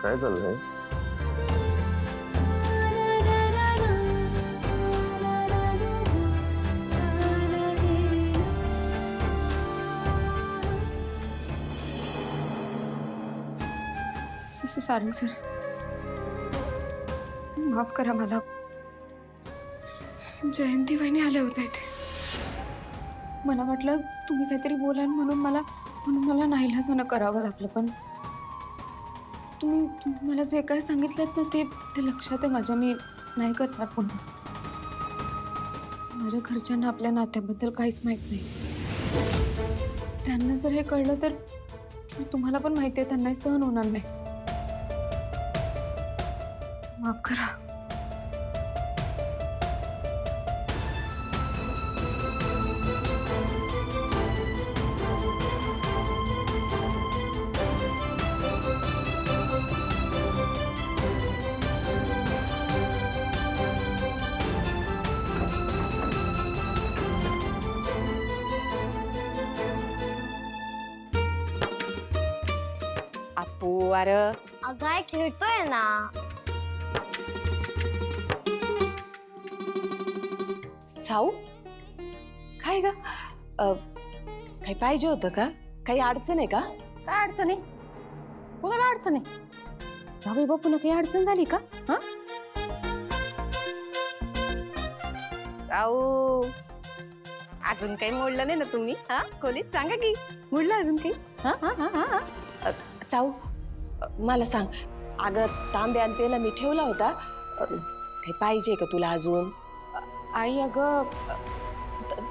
काय चाललंय? सारंग सर, माफ करा मला. जयंती वहिनी आल्या होत्या इथे. मला वाटलं तुम्ही काहीतरी बोलाल म्हणून मला नाईलाजानं करावं लागलं. पण तुम्ही मला जे काय सांगितलं ना ते लक्षात आहे माझ्या. मी नाही करणार पुन्हा. माझ्या घरच्यांना आपल्या नात्याबद्दल काहीच माहित नाही. त्यांना जर हे कळलं तर तुम्हाला पण माहिती आहे त्यांनाही सहन होणार नाही. माफ करा. अपू अरे अगाय खेळतोय ना. साऊ काय ग काही पाहिजे होतं का? काही अडचण आहे का? काय अडचण आहे? कोणाला अडचण आहे? जावई बापूला काही अडचण झाली का? हा साऊ अजून काही मोडलं नाही ना तुम्ही? हा खोलीत सांगा की मोडलं अजून काही? हा हा हा हा साऊ मला सांग, अगं तांब्या आणि तेला मी ठेवला होता. काही पाहिजे का तुला अजून? आई अगं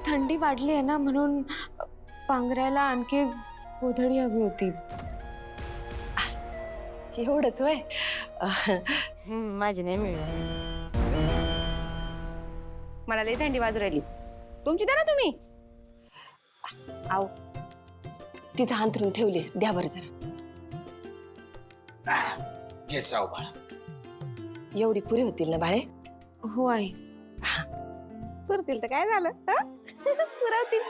थंडी वाढली आहे ना म्हणून पांघरायला आणखी गोधडी हवी होती. एवढंच वय? माझी नाही मिळणार. मला लई थंडी वाजू राहिली. तुमची द्या ना तुम्ही. आव तिथं अंथरून ठेवले, द्या बरं जरा. हे साव बाळा. एवढी पुरी होतील ना बाळे? हो आई. पुरतील तर काय झालं? पुरवतील.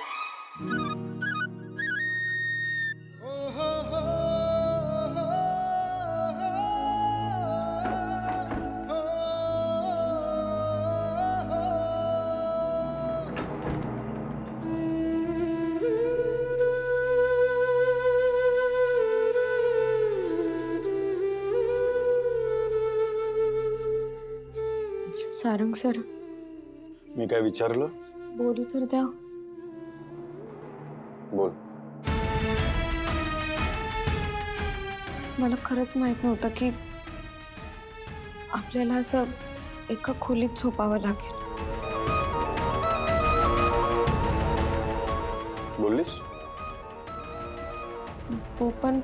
सारंग सर, मी काय विचारलं? बोलू तर द्या. बोल. मला खरंच माहित नव्हतं की आपल्याला असं एका खोलीत झोपावं लागेल. बोललीस? हो पण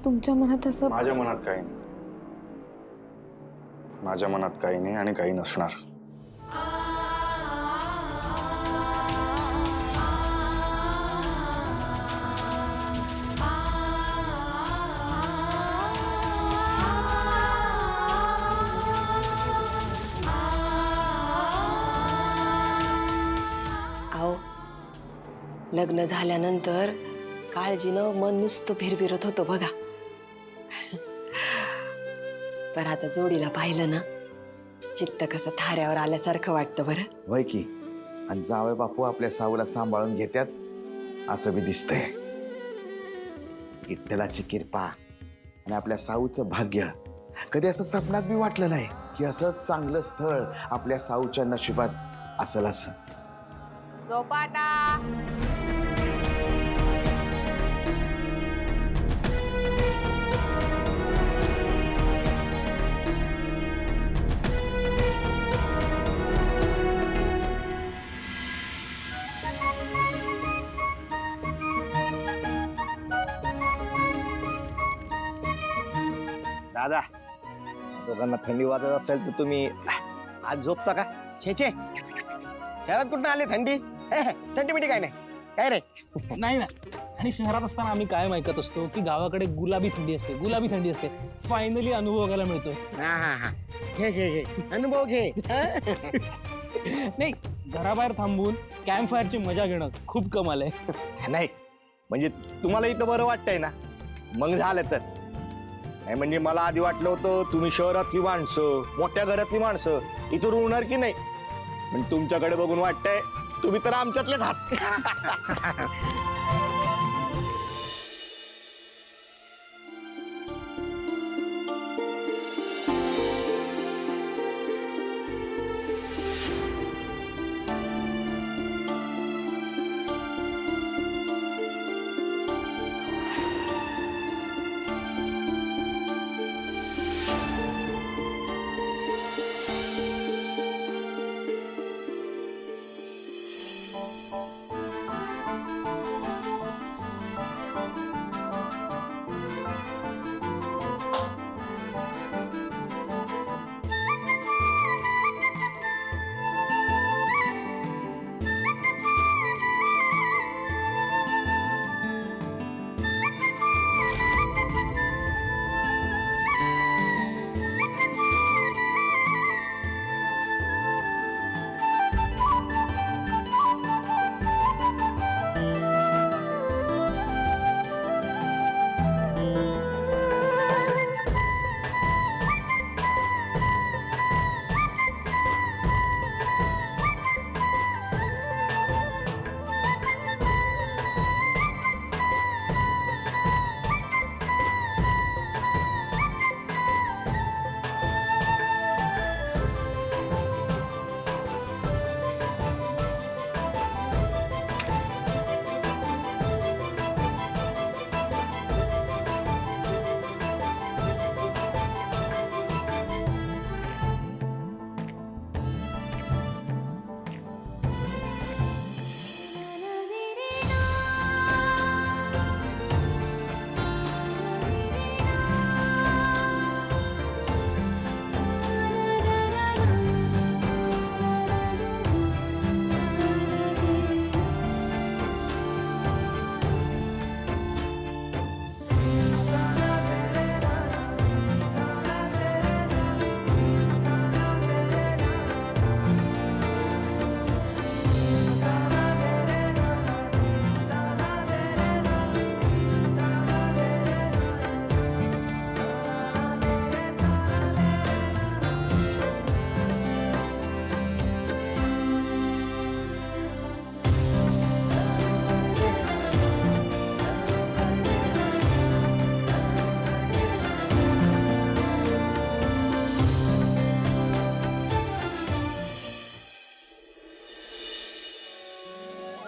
तुमच्या मनात असं. माझ्या मनात काही नाही. माझ्या मनात काही नाही आणि काही नसणार. आओ लग्न झाल्यानंतर काळजीनं मन नुसतं फिरफिरत होतं बघा. पण आता जोडीला पाहिलं ना, चित्त कसं थाऱ्यावर आल्यासारखं वाटतं बरं. वय की. आणि जावई बापू आपल्या साऊला सांभाळून घेतात असं बी दिसतंय. विठ्ठलाची कृपा आणि आपल्या साऊचं भाग्य. कधी असं स्वप्नात बी वाटलं नाही की असं चांगलं स्थळ आपल्या साऊच्या नशिबात असेल असं. झोपा आता. दादा, दोघांना थंडी वाजत असेल तर तुम्ही आज झोपता का? छे शहरात कुठं आली थंडी? थंडी बिडी काय नाही. काय रे? नाही ना. आणि शहरात असताना आम्ही कायम ऐकत असतो की गावाकडे गुलाबी थंडी असते, गुलाबी थंडी असते. फायनली अनुभव घ्यायला मिळतोय. हा घे अनुभव घे. नाही, घराबाहेर थांबून कॅम्प फायरची मजा घेणं खूप कमाल आहे. नाही म्हणजे तुम्हाला इथं बरं वाटतंय ना? मग झालं तर नाही म्हणजे मला आधी वाटलं होतं तुम्ही शहरातली माणसं, मोठ्या घरातली माणसं इथं रुळणार की नाही, पण तुमच्याकडे बघून वाटतंय तुम्ही तर आमच्यातलेच आहात.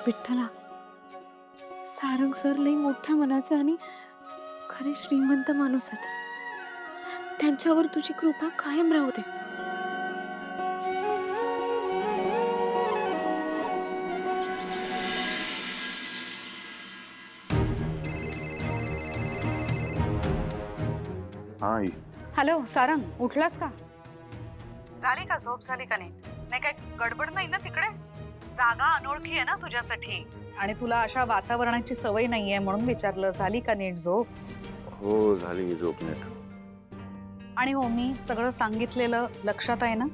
विठ्ठला, सारंग सर लई मोठ्या मनाचे आणि खरे श्रीमंत माणूस आहेत. त्यांच्यावर तुझी कृपा कायम राहू दे. हा आई. हॅलो सारंग, उठलास का? झाली का झोप? झाली का नाही काय गडबड नाही ना तिकडे? जागा अनोळखी आहे ना तुझ्यासाठी, आणि तुला अशा वातावरणाची सवय नाहीये म्हणून विचारलं. झाली का नीट झोप? हो झाली झोप नीट. आणि हो, मी सगळं सांगितलेलं लक्षात आहे ना?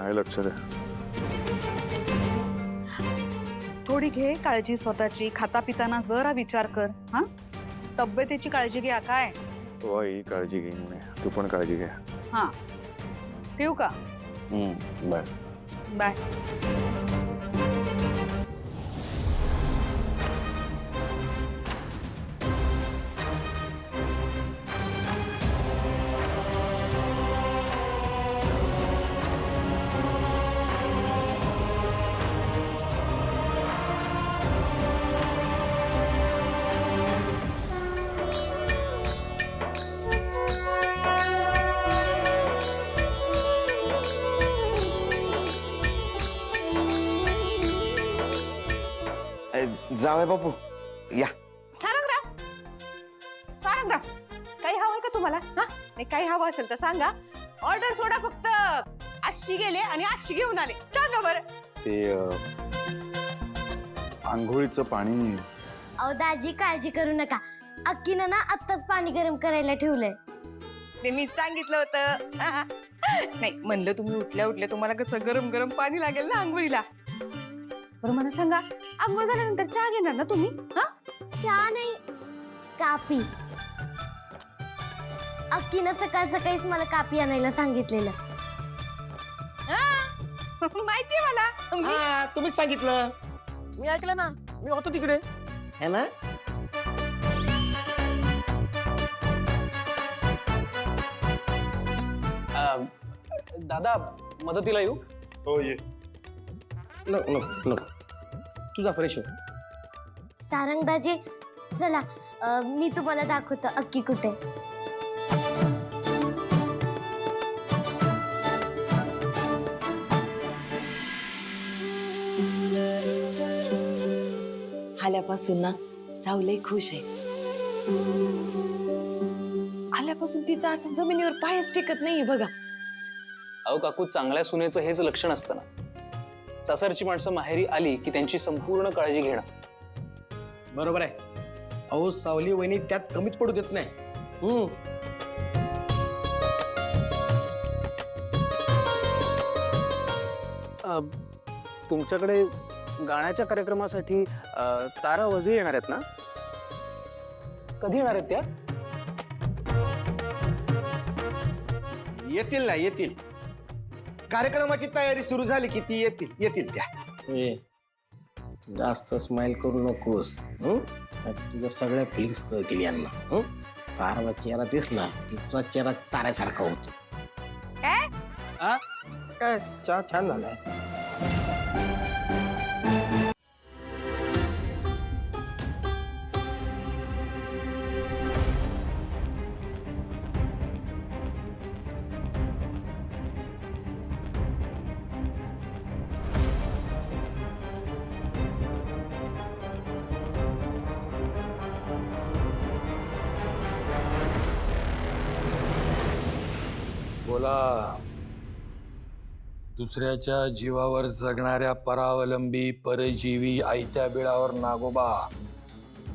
आहे लक्षात आहे. थोडी घे काळजी स्वतःची. खाता पिताना जरा विचार कर. हा, तब्येतीची काळजी घ्या. काय? हो आई, काळजी घेईन मी. तू पण काळजी घे. हा, ठेवू का? बाय. बाय. जावय बापू या. सारंगराव, काही हवंय का तुम्हाला? हा, नाही काही हवं असेल तर सांगा. ऑर्डर सोडा फक्त. आशी गेले आणि आशी घेऊन आले. सांगा बरं. ते आंघोळीचं पाणी. अहो दाजी, काळजी करू नका. अक्कीनं ना आत्ताच पाणी गरम करायला ठेवलंय. ते मी सांगितलं होतं. नाही म्हणलं, तुम्ही उठल्या उठल्या तुम्हाला कसं गरम गरम पाणी लागेल ना आंघोळीला. बरं मला सांगा, आंघोळ झाल्यानंतर चहा घेणार ना तुम्ही? हा, चहा नाही, कापी. अक्कीनं सकाळ सकाळीच मला कापी आणायला सांगितलेलं. माहितीये मला. तुम्हीच सांगितलं, मी ऐकलं ना, मी होतो तिकडे है ना. दादा मदतीला येऊ. हो ये. नको नको नको, तुझा फ्रेश हो. सारंगदाजी चला, मी तुम्हाला दाखवतो अक्की कुठे. आल्यापासून ना सावलई खुश आहे. आल्यापासून तिचा असं जमिनीवर पायच टेकत नाहीये बघा. अहो काकू, चांगल्या सुनेचं हेच लक्षण असतं ना. सासरची माणसं माहेरी आली की त्यांची संपूर्ण काळजी घेणं. बरोबर आहे. अहो सावली वहिनी त्यात कमीच पडू देत नाही. तुमच्याकडे गाण्याच्या कार्यक्रमासाठी तारा वझे येणार आहेत ना? कधी येणार आहेत त्या? येतील ना, येतील. कार्यक्रमाची तयारी सुरू झाली की ती येतील त्या. जास्त स्माइल करू नकोस. तुझ्या सगळ्या फिलिंग्स कळतील यांना. ताराचा चेहरा दिसला की तुझा चेहरा ताऱ्यासारखा होतो. काय चहा छान झालाय. बोला. दुसऱ्याच्या जीवावर जगणाऱ्या परावलंबी परजीवी आयत्या बिळावर नागोबा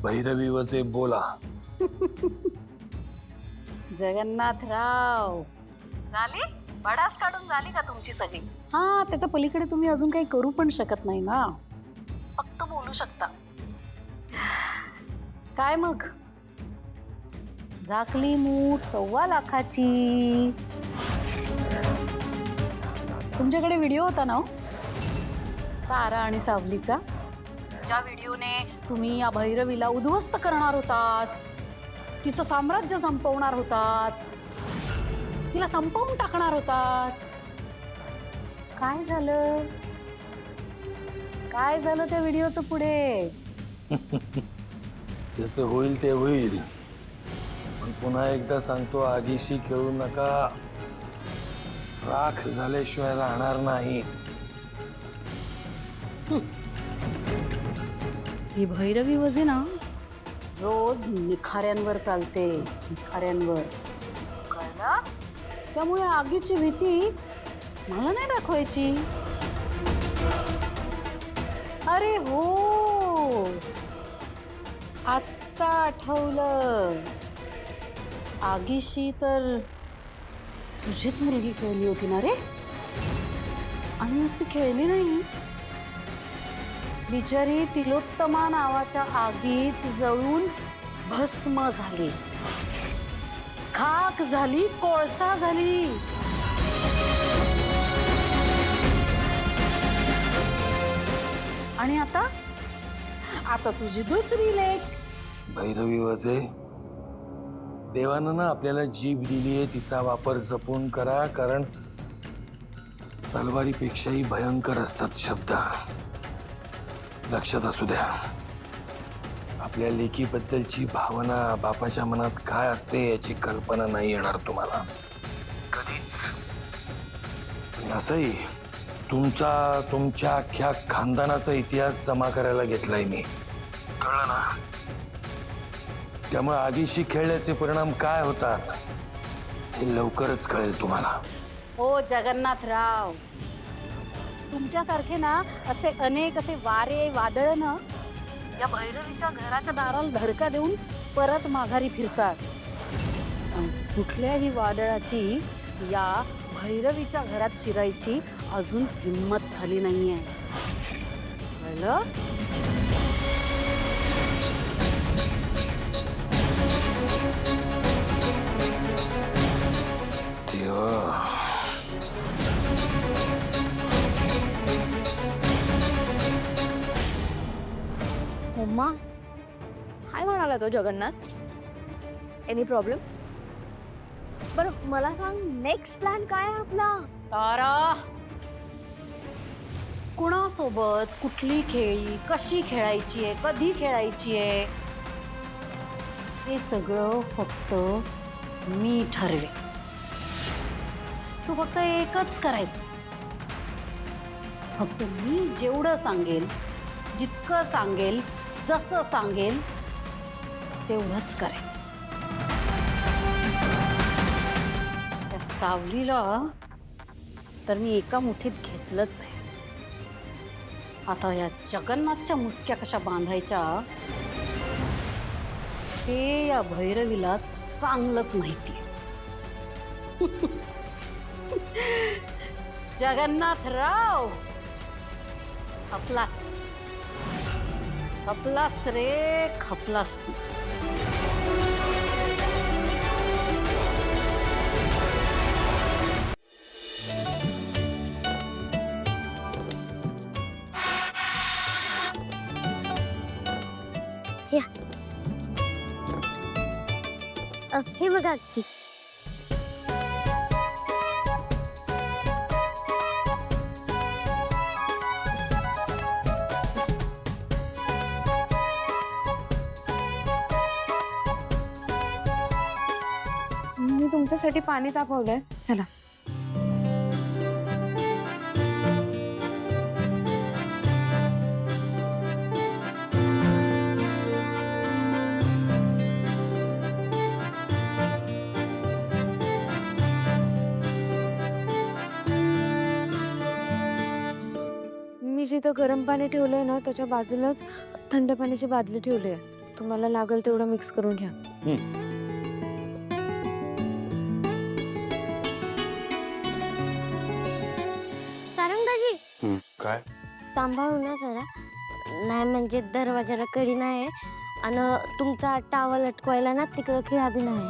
भैरवी वजे बोला. जगन्नाथराव, झाली बडास काढून झाली का तुमची सगळी? हा, त्याच्या पलीकडे तुम्ही अजून काही करू पण शकत नाही ना, फक्त बोलू शकता. काय मग झाकली मूठ 1.25 लाखाची. तुमच्याकडे व्हिडिओ होता ना तारा आणि सावलीचा, ज्या व्हिडिओने तुम्ही या भैरवीला उद्ध्वस्त करणार होतात, तिचं साम्राज्य संपवणार होतात, तिला संपवून टाकणार होतात. काय झालं? काय झालं त्या व्हिडिओचं पुढे? त्याचं होईल ते होईल, पण पुन्हा एकदा सांगतो, आगीशी खेळू नका. राख झाल्याशिवाय राहणार नाही. ही भैरवी वजे ना रोज निखाऱ्यांवर चालते, निखाऱ्यांवर. कळलं? त्यामुळे आगीची भीती मला नाही दाखवायची. अरे हो, आत्ता आठवलं. आगीशी तर तुझीच मुलगी खेळली होती ना रे? आणि नुसती खेळली नाही, बिचारी तिलोत्तमा नावाच्या आगीत जळून भस्म झाली, खाक झाली, कोळसा झाली. आणि आता तुझी दुसरी लेक भैरवी वजे, देवानं ना आपल्याला जीभ दिलीये, तिचा वापर जपून करा, कारण तलवारीपेक्षाही भयंकर असतात शब्द. लक्षात असू द्या. आपल्या लेकीबद्दलची भावना बापाच्या मनात काय असते याची कल्पना नाही येणार तुम्हाला कधीच. असंही तुमच्या अख्ख्या खानदानाचा इतिहास जमा करायला घेतलाय मी, कळलं ना? त्यामुळे आगीशी खेळल्याचे परिणाम काय होतात हे लवकरच कळेल तुम्हाला. हो जगन्नाथराव, तुमच्यासारखे ना असे अनेक असे वारे वादळ ना या भैरवीच्या घराच्या दाराला धडका देऊन परत माघारी फिरतात. कुठल्याही वादळाची या भैरवीच्या घरात शिरायची अजून हिंमत झाली नाहीये. कळलं? मम्मा काय म्हणाला तो जगन्नाथ? Any problem? बरं मला सांग, नेक्स्ट प्लॅन काय आहे आपला? तारा, कुणासोबत कुठली खेळी कशी खेळायची आहे, कधी खेळायची आहे, हे सगळं फक्त मी ठरवे. तू फक्त एकच करायचंस. फक्त मी जेवढं सांगेल, जितकं सांगेल, जसं सांगेल तेवढंच करायचंस. त्या सावलीला तर मी एका मुठीत घेतलंच आहे. आता या जगन्नाथच्या मुसक्या कशा बांधायच्या ते या भैरवीला चांगलंच माहिती आहे. जगन्नाथराव, खपलास खपलास रे, खपलास तू. हे बघा अक्की. मी तुमच्यासाठी पाणी तापवलंय, चला. मी जिथं गरम पाणी ठेवलंय ना त्याच्या बाजूलाच थंड पाण्याची बादली ठेवली आहे. तुम्हाला लागेल तेवढं मिक्स करून घ्या. सारंगदाजी, काय? सांभाळून ना जरा. नाही म्हणजे दरवाजाला कडी नाही आणि तुमचा टावल अटकवायला ना तिकडं खिळा बी नाही.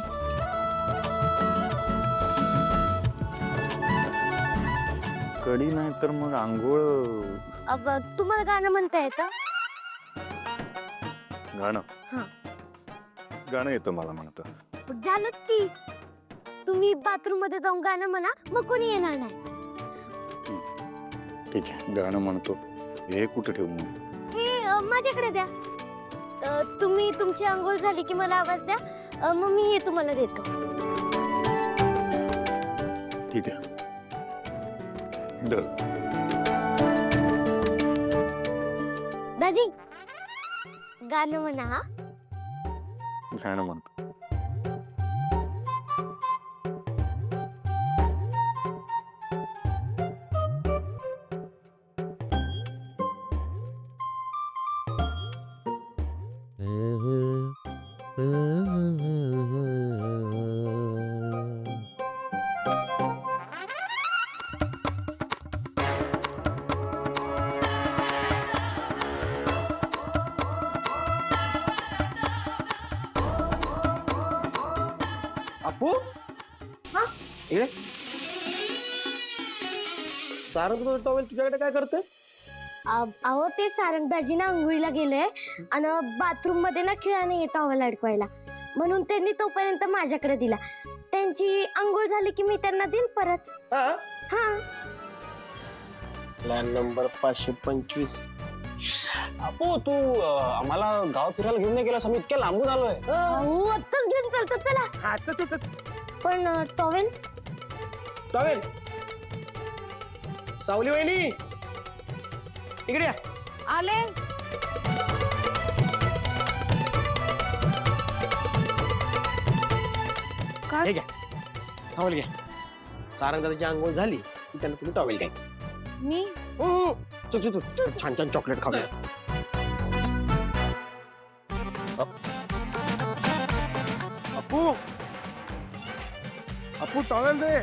कडी नाही तर मग आंघोळ. अब तुम्हाला गाणं म्हणता येतं? गाणं? हा. गाणं येतं मला म्हणतं. झालं की तुम्ही बाथरूम मध्ये जाऊन गाणं म्हणा, मग कोणी येणार नाही. ठीक आहे, गाणं म्हणतो. हे कुठे ठेवू मग? हे माझ्याकडे द्या. तुम्ही तुमची आंघोळ झाली की मला आवाज द्या, मग मी हे तुम्हाला देतो. ठीक आहे. दर. दाजी, गाणं म्हणा. हा, गाणं म्हणतो. अपू, हा? इकडे. सारंग टॉवेल तुझ्याकडे काय करते? अहो ते सारंग दाजीना आंघोळीला गेले आणि बाथरूम मध्ये ना खिळा नाही टॉवेल अडकवायला, म्हणून त्यांनी तोपर्यंत माझ्याकडे दिला. त्यांची आंघोळ झाली की मी त्यांना देईन परत. हा. Plan number 525. अपू, तू आम्हाला गाव फिरायला घेऊन नाही गेलास? आम्ही इतक्या लांबून आलोय. अहो आत्ताच घेऊन चालतो, चला. पण टॉवेल? टॉवेल, सावली वहिनी इकडे या. आले. हे घ्या, टॉवेल घ्या. सारंगाची आंघोळ झाली की त्यांना तुम्ही टॉवेल द्यायचं. मी चल छान छान चॉकलेट खाऊया. अपू, अपू टॉवेल दे.